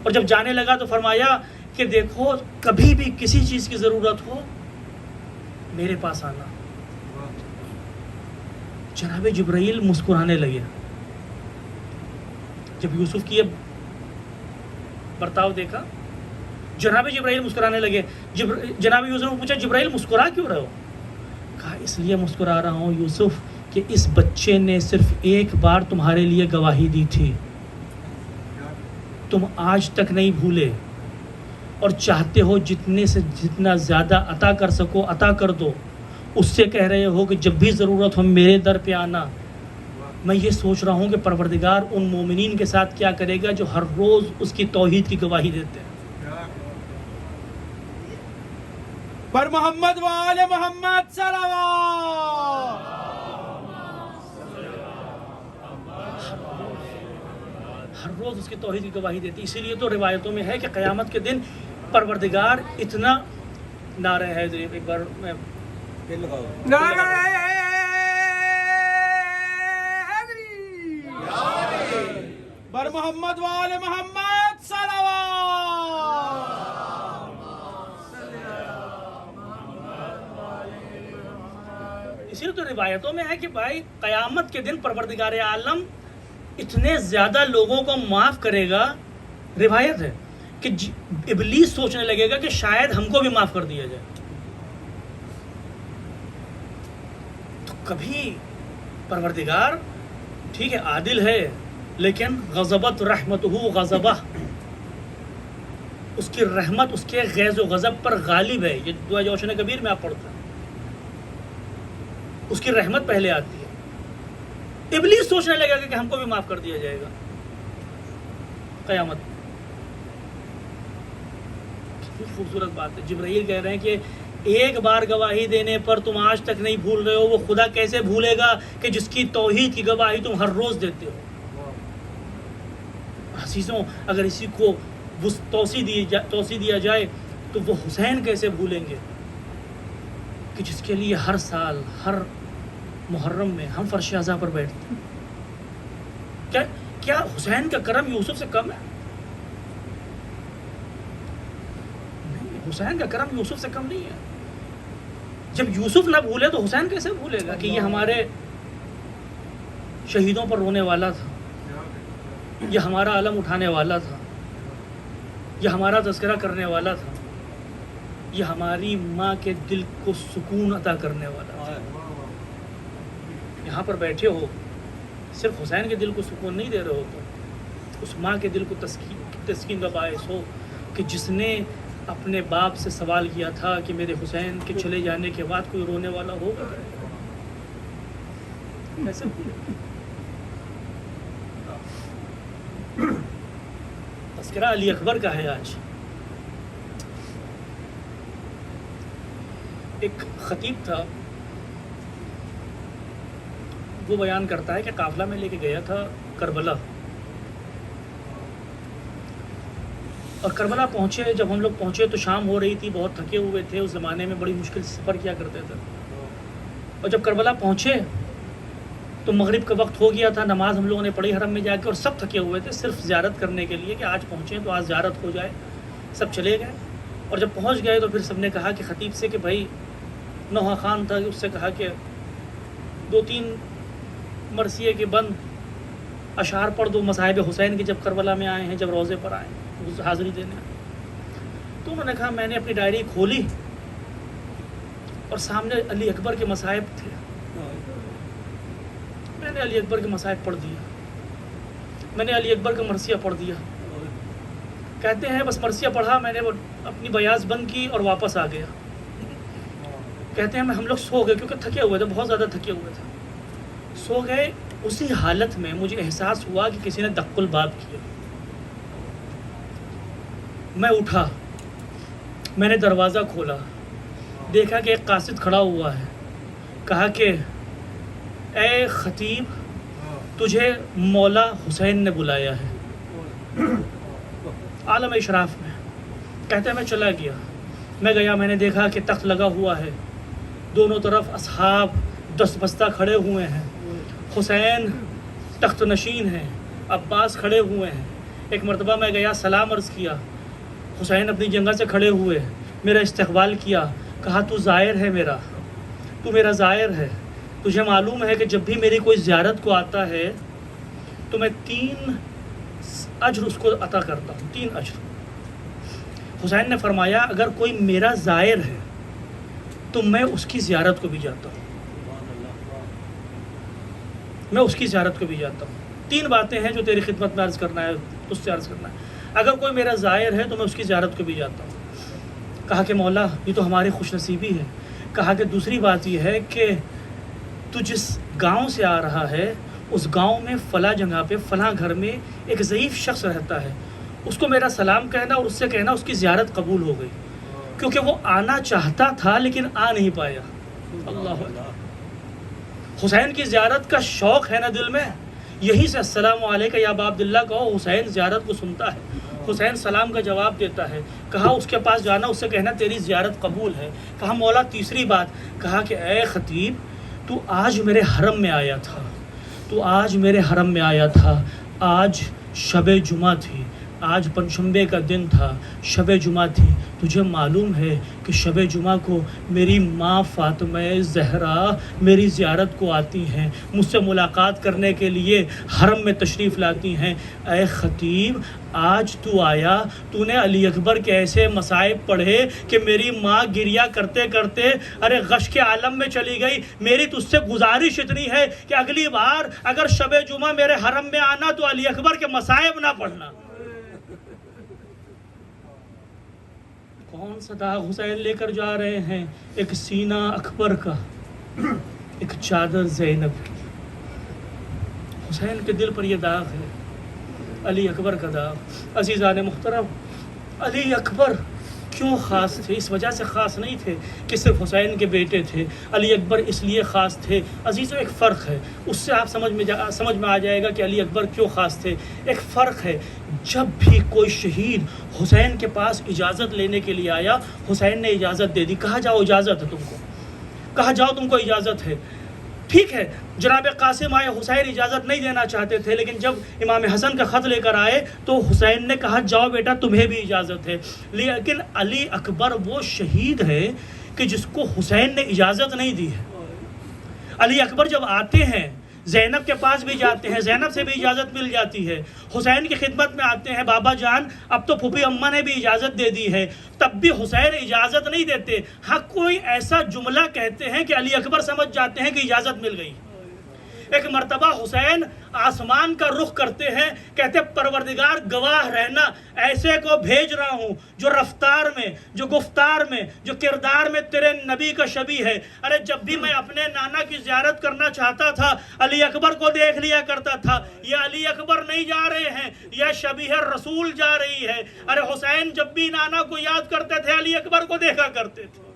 اور جب جانے لگا تو فرمایا کہ دیکھو کبھی بھی کسی چیز کی ضرورت ہو میرے پاس آنا. جناب جبرائیل مسکرانے لگے جب یوسف کی یہ برتاؤ دیکھا. جناب جبرائیل مسکرانے لگے. جناب یوسف نے پوچھا جبرائیل مسکرا کیوں رہے ہو؟ کہا اس لیے مسکرا رہا ہوں یوسف کہ اس بچے نے صرف ایک بار تمہارے لیے گواہی دی تھی، تم آج تک نہیں بھولے، اور چاہتے ہو جتنے سے جتنا زیادہ عطا کر سکو عطا کر دو. اس سے کہہ رہے ہو کہ جب بھی ضرورت ہو میرے در پہ آنا. میں یہ سوچ رہا ہوں کہ پروردگار ان مومنین کے ساتھ کیا کرے گا جو ہر روز اس کی توحید کی گواہی دیتے ہیں. پر محمد وآل محمد صلوات. ہر روز اس کی توحید کی گواہی دیتی. اسی لیے تو روایتوں میں ہے کہ قیامت کے دن پروردگار اتنا نعرہ ہے. ایک بار میں دل لگاؤ. نعرہ حیدری. پر محمد وآل محمد صلوات. اسی لیے تو روایتوں میں ہے کہ بھائی قیامت کے دن پروردگار عالم اتنے زیادہ لوگوں کو معاف کرے گا. روایت ہے کہ ابلیس سوچنے لگے گا کہ شاید ہم کو بھی معاف کر دیا جائے. تو کبھی پروردگار ٹھیک ہے عادل ہے، لیکن غضبت رحمتہ غضبہ، اس کی رحمت اس کے غیظ و غضب پر غالب ہے. یہ دعا جوشن کبیر میں آپ پڑھتے ہیں، اس کی رحمت پہلے آتی ہے. ابلیس سوچنے لگے گا کہ ہم کو بھی معاف کر دیا جائے گا قیامت. کتنی خوبصورت بات ہے. جبرائیل کہہ رہے ہیں کہ ایک بار گواہی دینے پر تم آج تک نہیں بھول رہے ہو، وہ خدا کیسے بھولے گا کہ جس کی توحید کی گواہی تم ہر روز دیتے ہو. عزیزوں اگر اسی کو توسیع دیا جائے تو وہ حسین کیسے بھولیں گے کہ جس کے لیے ہر سال ہر محرم میں ہم فرش اعضاء پر بیٹھتے ہیں. کیا حسین کا کرم یوسف سے کم ہے؟ نہیں، حسین کا کرم یوسف سے کم نہیں ہے. جب یوسف نہ بھولے تو حسین کیسے بھولے گا کہ یہ ہمارے شہیدوں پر رونے والا تھا، یہ ہمارا علم اٹھانے والا تھا، یہ ہمارا تذکرہ کرنے والا تھا، یہ ہماری ماں کے دل کو سکون عطا کرنے والا تھا. یہاں پر بیٹھے ہو صرف حسین کے دل کو سکون نہیں دے رہے ہو، تو اس ماں کے دل کو تسکین کا باعث ہو کہ جس نے اپنے باپ سے سوال کیا تھا کہ میرے حسین کے چلے جانے کے بعد کوئی رونے والا ہوگا کیسے تذکرہ علی اکبر کا ہے. آج ایک خطیب تھا، وہ بیان کرتا ہے کہ قافلہ میں لے کے گیا تھا کربلا، اور کربلا پہنچے. جب ہم لوگ پہنچے تو شام ہو رہی تھی، بہت تھکے ہوئے تھے. اس زمانے میں بڑی مشکل سے سفر کیا کرتے تھے. اور جب کربلا پہنچے تو مغرب کا وقت ہو گیا تھا. نماز ہم لوگوں نے پڑھی حرم میں جا کے، اور سب تھکے ہوئے تھے صرف زیارت کرنے کے لیے کہ آج پہنچے تو آج زیارت ہو جائے. سب چلے گئے، اور جب پہنچ گئے تو پھر سب نے کہا کہ خطیب سے کہ بھائی نوحہ خان تھا، اس سے کہا کہ 2-3 مرثیے کے بند اشعار پڑھ دو مصاحب حسین کے، جب کربلا میں آئے ہیں، جب روضے پر آئے ہیں حاضری دینے. تو انہوں نے کہا میں نے اپنی ڈائری کھولی اور سامنے علی اکبر کے مصاحب تھے. میں نے علی اکبر کے مصاحب پڑھ دیا، میں نے علی اکبر کا مرثیہ پڑھ دیا. کہتے ہیں بس مرثیہ پڑھا، میں نے وہ اپنی بیاض بند کی اور واپس آ گیا. کہتے ہیں ہم لوگ سو گئے کیونکہ تھکے ہوئے تھے، بہت زیادہ تھکے ہوئے تھے. سو گئے اسی حالت میں مجھے احساس ہوا کہ کسی نے دق الباب کیا. میں اٹھا, میں نے دروازہ کھولا, دیکھا کہ ایک قاصد کھڑا ہوا ہے. کہا کہ اے خطیب, تجھے مولا حسین نے بلایا ہے عالم اشراف میں. کہتے ہیں میں چلا گیا, میں گیا, میں نے دیکھا کہ تخت لگا ہوا ہے, دونوں طرف اصحاب دست بستہ کھڑے ہوئے ہیں, حسین تخت نشین ہیں, عباس کھڑے ہوئے ہیں. ایک مرتبہ میں گیا, سلام عرض کیا, حسین اپنی جگہ سے کھڑے ہوئے, میرا استقبال کیا. کہا تو زائر ہے میرا, تو میرا زائر ہے, تجھے معلوم ہے کہ جب بھی میری کوئی زیارت کو آتا ہے تو میں 3 اجر اس کو عطا کرتا ہوں, 3 اجر. حسین نے فرمایا اگر کوئی میرا زائر ہے تو میں اس کی زیارت کو بھی جاتا ہوں, میں اس کی زیارت کو بھی جاتا ہوں. 3 باتیں ہیں جو تیری خدمت میں عرض کرنا ہے, اس سے عرض کرنا ہے. اگر کوئی میرا زائر ہے تو میں اس کی زیارت کو بھی جاتا ہوں. کہا کہ مولا یہ تو ہماری خوش نصیبی ہے. کہا کہ دوسری بات یہ ہے کہ تو جس گاؤں سے آ رہا ہے اس گاؤں میں فلاں جگہ پہ فلاں گھر میں ایک ضعیف شخص رہتا ہے, اس کو میرا سلام کہنا اور اس سے کہنا اس کی زیارت قبول ہو گئی, کیونکہ وہ آنا چاہتا تھا لیکن آ نہیں پایا. اللہ اکبر. حسین کی زیارت کا شوق ہے نا دل میں, یہی سے السلام علیکم یا ابا عبداللہ کہو, حسین زیارت کو سنتا ہے, حسین سلام کا جواب دیتا ہے. کہا اس کے پاس جانا, اس سے کہنا تیری زیارت قبول ہے. کہا مولا تیسری بات, کہا کہ اے خطیب تو آج میرے حرم میں آیا تھا, تو آج میرے حرم میں آیا تھا, آج شب جمعہ تھی, آج پنجشنبے کا دن تھا, شب جمعہ تھی. تجھے معلوم ہے کہ شب جمعہ کو میری ماں فاطمہ زہرا میری زیارت کو آتی ہیں, مجھ سے ملاقات کرنے کے لیے حرم میں تشریف لاتی ہیں. اے خطیب آج تو آیا, تو نے علی اکبر کے ایسے مصائب پڑھے کہ میری ماں گریا کرتے کرتے ارے غش کے عالم میں چلی گئی. میری تجھ سے گزارش اتنی ہے کہ اگلی بار اگر شب جمعہ میرے حرم میں آنا تو علی اکبر کے مصائب نہ پڑھنا. کون سا داغ حسین لے کر جا رہے ہیں؟ ایک سینہ اکبر کا, ایک چادر زینب کی. حسین کے دل پر یہ داغ ہے, علی اکبر کا داغ. عزیزان محترم, علی اکبر کیوں خاص تھے؟ اس وجہ سے خاص نہیں تھے کہ صرف حسین کے بیٹے تھے. علی اکبر اس لیے خاص تھے. عزیزوں ایک فرق ہے, اس سے آپ سمجھ میں آ جائے گا کہ علی اکبر کیوں خاص تھے. ایک فرق ہے, جب بھی کوئی شہید حسین کے پاس اجازت لینے کے لیے آیا, حسین نے اجازت دے دی. کہا جاؤ اجازت ہے تم کو, کہا جاؤ تم کو اجازت ہے. ٹھیک ہے, جناب قاسم آئے, حسین اجازت نہیں دینا چاہتے تھے, لیکن جب امام حسن کا خط لے کر آئے تو حسین نے کہا جاؤ بیٹا تمہیں بھی اجازت ہے. لیکن علی اکبر وہ شہید ہے کہ جس کو حسین نے اجازت نہیں دی ہے. علی اکبر جب آتے ہیں زینب کے پاس بھی جاتے ہیں, زینب سے بھی اجازت مل جاتی ہے. حسین کی خدمت میں آتے ہیں, بابا جان اب تو پھوپھی اماں نے بھی اجازت دے دی ہے, تب بھی حسین اجازت نہیں دیتے. ہاں کوئی ایسا جملہ کہتے ہیں کہ علی اکبر سمجھ جاتے ہیں کہ اجازت مل گئی. ایک مرتبہ حسین آسمان کا رخ کرتے ہیں, کہتے پروردگار گواہ رہنا, ایسے کو بھیج رہا ہوں جو رفتار میں, جو گفتار میں, جو کردار میں تیرے نبی کا شبیہ ہے. ارے جب بھی میں اپنے نانا کی زیارت کرنا چاہتا تھا علی اکبر کو دیکھ لیا کرتا تھا. یہ علی اکبر نہیں جا رہے ہیں, یہ شبیہ رسول جا رہی ہے. ارے حسین جب بھی نانا کو یاد کرتے تھے علی اکبر کو دیکھا کرتے تھے.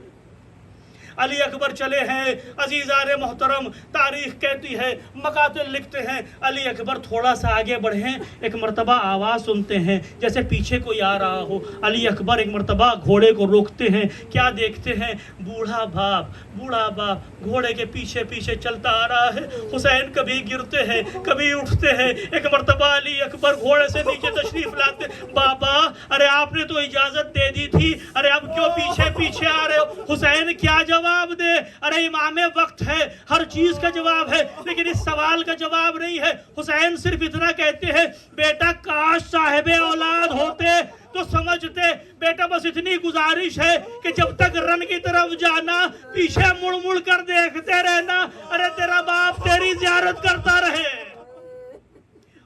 علی اکبر چلے ہیں. عزیزان محترم, تاریخ کہتی ہے, مقاتل لکھتے ہیں, علی اکبر تھوڑا سا آگے بڑھیں, ایک مرتبہ آواز سنتے ہیں جیسے پیچھے کوئی آ رہا ہو. علی اکبر ایک مرتبہ گھوڑے کو روکتے ہیں. کیا دیکھتے ہیں؟ بوڑھا باپ گھوڑے کے پیچھے پیچھے چلتا آ رہا ہے. حسین کبھی گرتے ہیں کبھی اٹھتے ہیں. ایک مرتبہ علی اکبر گھوڑے سے نیچے تشریف لاتے, بابا ارے آپ نے تو اجازت دے دی تھی, ارے اب کیوں پیچھے پیچھے آ رہے ہو؟ حسین کیا جواب دے؟ ارے امام وقت ہے, ہر چیز کا جواب ہے, لیکن اس سوال کا جواب نہیں ہے. حسین صرف اتنا کہتے ہیں, بیٹا کاش صاحب اولاد ہوتے تو سمجھتے. بیٹا بس اتنی گزارش ہے کہ جب تک رن کی طرف جانا پیچھے مڑ مڑ کر دیکھتے رہنا. ارے تیرا باپ تیری زیارت کرتا رہے.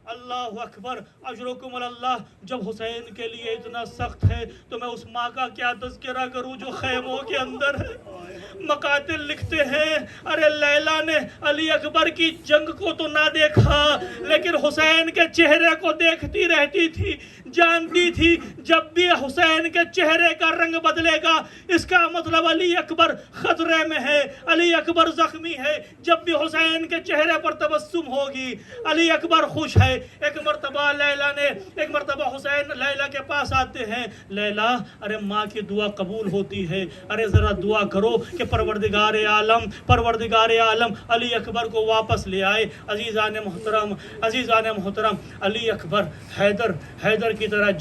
اللہ اکبر, اجرکم اللہ. جب حسین کے لیے اتنا سخت ہے تو میں اس ماں کا کیا تذکرہ کروں جو خیموں کے اندر ہے. مقاتل لکھتے ہیں ارے لیلا نے علی اکبر کی جنگ کو تو نہ دیکھا لیکن حسین کے چہرے کو دیکھتی رہتی تھی، جانتی تھی جب بھی حسین کے چہرے کا رنگ بدلے گا اس کا مطلب علی اکبر خطرے میں ہے، علی اکبر زخمی ہے۔ جب بھی حسین کے چہرے پر تبسم ہوگی علی اکبر خوش ہے۔ ایک مرتبہ حسین لیلا کے پاس آتے ہیں، لیلا ارے ماں کی دعا قبول ہوتی ہے، ارے ذرا دعا کرو کہ پروردگار عالم علی اکبر کو واپس لے آئے۔ عزیزان محترم علی اکبر حیدر کی طرح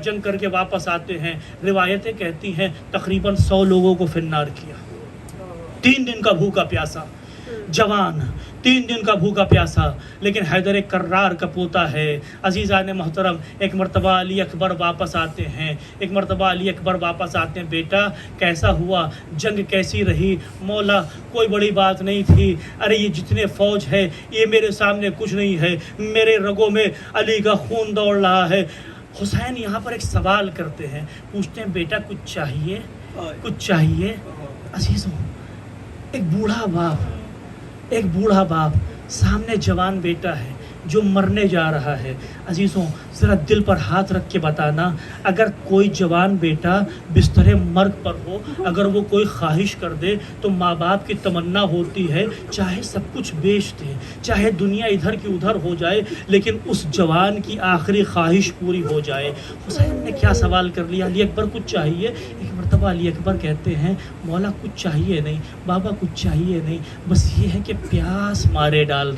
جنگ کر کے واپس آتے ہیں۔ روایتیں کہتی ہیں تقریباً 100 لوگوں کو فنار کیا، 3 دن کا بھوکا پیاسا جوان، 3 دن کا بھوکا پیاسا، لیکن حیدر کرار کا پوتا ہے۔ عزیزان محترم ایک مرتبہ علی اکبر واپس آتے ہیں، بیٹا کیسا ہوا، جنگ کیسی رہی؟ مولا کوئی بڑی بات نہیں تھی، ارے یہ جتنے فوج ہے یہ میرے سامنے کچھ نہیں ہے، میرے رگوں میں علی کا خون دوڑ رہا ہے۔ حسین یہاں پر ایک سوال کرتے ہیں، پوچھتے ہیں بیٹا کچھ چاہیے؟ عزیزوں ایک بوڑھا باپ سامنے جوان بیٹا ہے جو مرنے جا رہا ہے۔ عزیزوں ذرا دل پر ہاتھ رکھ کے بتانا، اگر کوئی جوان بیٹا بستر مرگ پر ہو، اگر وہ کوئی خواہش کر دے تو ماں باپ کی تمنا ہوتی ہے چاہے سب کچھ بیچ دے، چاہے دنیا ادھر کی ادھر ہو جائے لیکن اس جوان کی آخری خواہش پوری ہو جائے۔ حسین نے کیا سوال کر لیا، علی اکبر کچھ چاہیے؟ ایک مرتبہ علی اکبر کہتے ہیں مولا کچھ چاہیے نہیں، بابا کچھ چاہیے نہیں، بس یہ ہے کہ پیاس مارے ڈال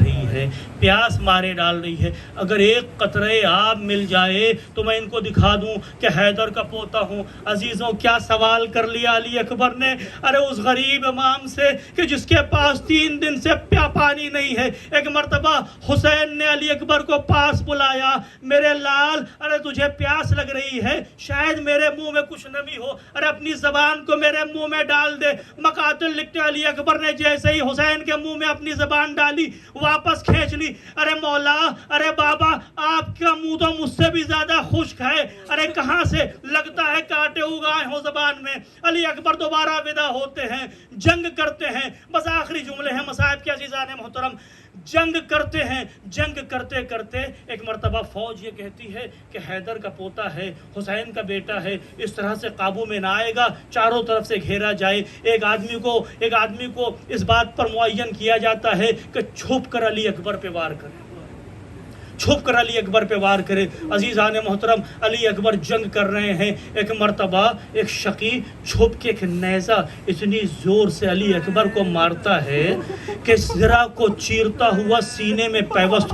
رہی ہے، اگر ایک قطرے آب مل جائے تو میں ان کو دکھا دوں کہ حیدر کا پوتا ہوں۔ عزیزوں کیا سوال کر لیا علی اکبر نے، ارے اس غریب امام سے کہ جس کے پاس 3 دن سے پانی نہیں ہے۔ ایک مرتبہ حسین نے علی اکبر کو پاس بلایا، میرے لال ارے تجھے پیاس لگ رہی ہے، شاید میرے منہ میں کچھ نمی ہو، ارے اپنی زبان کو میرے منہ میں ڈال دے۔ مقاتل لکھتے علی اکبر نے جیسے ہی حسین کے منہ میں اپنی زبان ڈالی واپس کھینچ لی۔ ارے مولا ارے بابا آپ کا منہ تو مجھ سے بھی زیادہ خشک ہے، ارے کہاں سے لگتا ہے کانٹے اگائے ہو زبان میں۔ علی اکبر دوبارہ ودا ہوتے ہیں، جنگ کرتے ہیں، بس آخری جملے ہیں مصائب کے عزیزان محترم، جنگ کرتے کرتے ایک مرتبہ فوج یہ کہتی ہے کہ حیدر کا پوتا ہے، حسین کا بیٹا ہے، اس طرح سے قابو میں نہ آئے گا، چاروں طرف سے گھیرا جائے۔ ایک آدمی کو اس بات پر معین کیا جاتا ہے کہ چھپ کر علی اکبر پہ وار کرے۔ عزیزان محترم علی اکبر جنگ کر رہے ہیں، ایک مرتبہ ایک شقی چھپ کے ایک نیزہ اتنی زور سے علی اکبر کو مارتا ہے کہ زرہ کو چیرتا ہوا سینے میں پیوست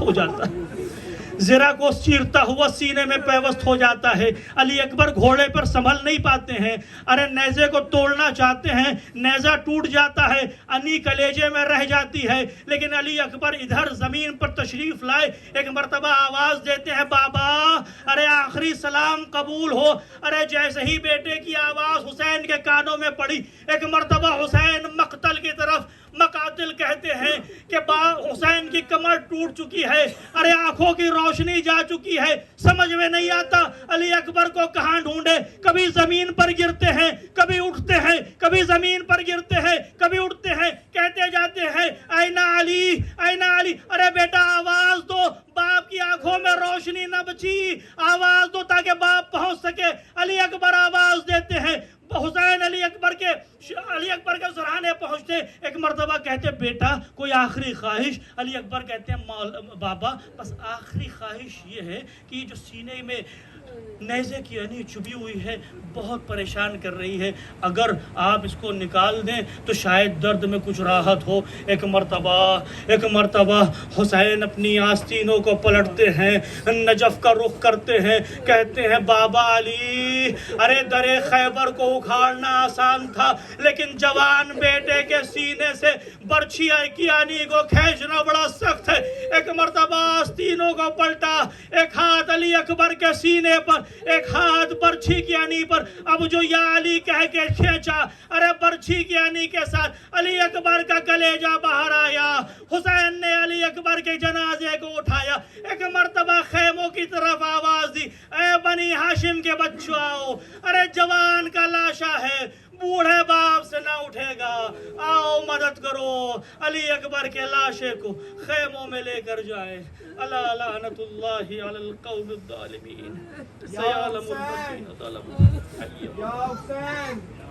ہو جاتا ہے۔ علی اکبر گھوڑے پر سنبھل نہیں پاتے ہیں، ارے نیزے کو توڑنا چاہتے ہیں، نیزہ ٹوٹ جاتا ہے، انی کلیجے میں رہ جاتی ہے، لیکن علی اکبر ادھر زمین پر تشریف لائے، ایک مرتبہ آواز دیتے ہیں بابا ارے آخری سلام قبول ہو۔ ارے جیسے ہی بیٹے کی آواز حسین کے کانوں میں پڑی، ایک مرتبہ حسین مقتل کی طرف، مقاتل کہتے ہیں کہ حسین کی کمر ٹوٹ چکی ہے، ارے آنکھوں کی روشنی جا چکی ہے، سمجھ میں نہیں آتا علی اکبر کو کہاں ڈھونڈے، کبھی زمین پر گرتے ہیں، کبھی اٹھتے ہیں، کبھی زمین پر گرتے ہیں، کبھی اٹھتے ہیں، کہتے جاتے ہیں این علی، ارے بیٹا آواز دو، باپ کی آنکھوں میں روشنی نہ بچی، آواز دو تاکہ باپ پہنچ سکے۔ علی اکبر آواز دیتے ہیں، حسین علی اکبر کے سرانے پہنچتے، ایک مرتبہ کہتے بیٹا کوئی آخری خواہش؟ علی اکبر کہتے ہیں بابا بس آخری خواہش یہ ہے کہ یہ جو سینے میں نیزے کی انی چبھی ہوئی ہے بہت پریشان کر رہی ہے، اگر آپ اس کو نکال دیں تو شاید درد میں کچھ راحت ہو۔ ایک مرتبہ حسین اپنی آستینوں کو پلٹتے ہیں، نجف کا رخ کرتے ہیں، کہتے ہیں بابا علی ارے در خیبر کو اکھاڑنا آسان تھا لیکن جوان بیٹے کے سینے سے برچھی کی آنی کو کھینچنا بڑا سخت ہے۔ ایک مرتبہ آستینوں کو پلٹا، ایک ہاتھ علی اکبر کے سینے پر، ایک ہاتھ برچھی کی آنی پر، اب جو یا علی کہہ کے کھینچا، ارے برچھی کی آنی کے ساتھ علی اکبر کا کلیجہ باہر آیا۔ حسین نے علی اکبر کے جنازے کو اٹھایا، ایک مرتبہ خیموں کی طرف آواز دی، اے بنی ہاشم کے بچوں آؤ، ارے جوان کا لاشا ہے، بوڑھے باپ سے نہ اٹھے گا. آؤ مدد کرو, علی اکبر کے لاشے کو خیموں میں لے کر جائے. الا لعنت اللہ علی القوم الظالمین. سیعلم الذین ظلموا. یا حسین